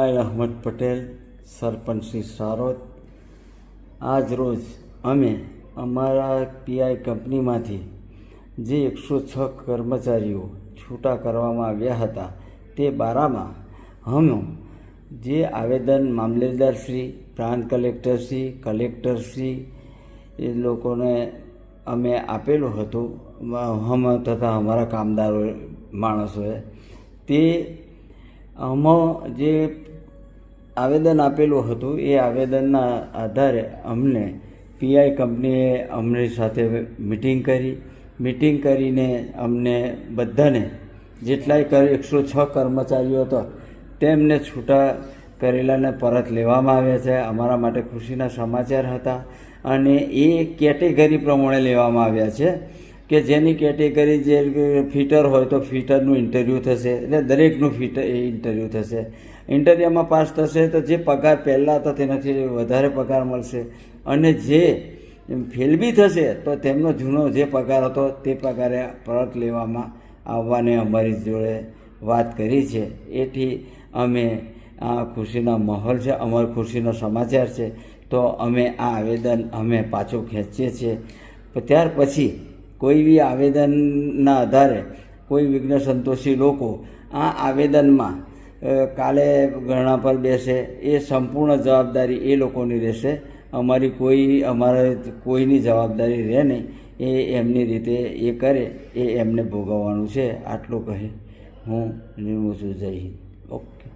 ઇસ્માઇલ અહમદ પટેલ, સરપંચ શ્રી સારોદ। આજ રોજ અમે અમારા પીઆઈ કંપનીમાંથી જે 106 કર્મચારીઓ છૂટા કરવામાં આવ્યા હતા તે બારામાં હું જે આવેદન મામલેદારશ્રી, પ્રાંત કલેક્ટરશ્રી, કલેક્ટરશ્રી એ લોકોને અમે આપેલું હતું હમ તથા અમારા કામદારો માણસોએ, તે આમાં જે આવેદન આપેલું હતું એ આવેદનના આધારે અમને પીઆઈ કંપનીએ અમારી સાથે મિટિંગ કરીને અમને બધાને જેટલાય 106 કર્મચારીઓ હતા તેમને છૂટા કરેલાને પરત લેવામાં આવ્યા છે। અમારા માટે ખુશીના સમાચાર હતા અને એ કેટેગરી પ્રમાણે લેવામાં આવ્યા છે કે જેની કેટેગરી જે ફિટર હોય તો ફિટરનું ઇન્ટરવ્યૂ થશે, એટલે દરેકનું ઇન્ટરવ્યૂ થશે। ઇન્ટરવ્યૂમાં પાસ થશે તો જે પગાર પહેલાં હતો તેનાથી વધારે પગાર મળશે અને જે ફેલ બી થશે તો તેમનો જૂનો જે પગાર હતો તે પગારે પરત લેવામાં આવવાની અમારી જોડે વાત કરી છે। એથી અમે આ ખુશીના માહોલ છે, અમારા ખુશીનો સમાચાર છે, તો અમે આ આવેદન અમે પાછું ખેંચીએ છીએ। ત્યાર પછી કોઈ બી આવેદનના આધારે કોઈ વિઘ્ન સંતોષી લોકો આ આવેદનમાં કાલે ધરણા પર બેસે એ સંપૂર્ણ જવાબદારી એ લોકોની રહેશે, અમારે કોઈની જવાબદારી રહે નહીં। એ એમની રીતે એ કરે એ એમને ભોગવવાનું છે। આટલું કહી હું નિર્મું છું। જય હિન્દ। ઓકે।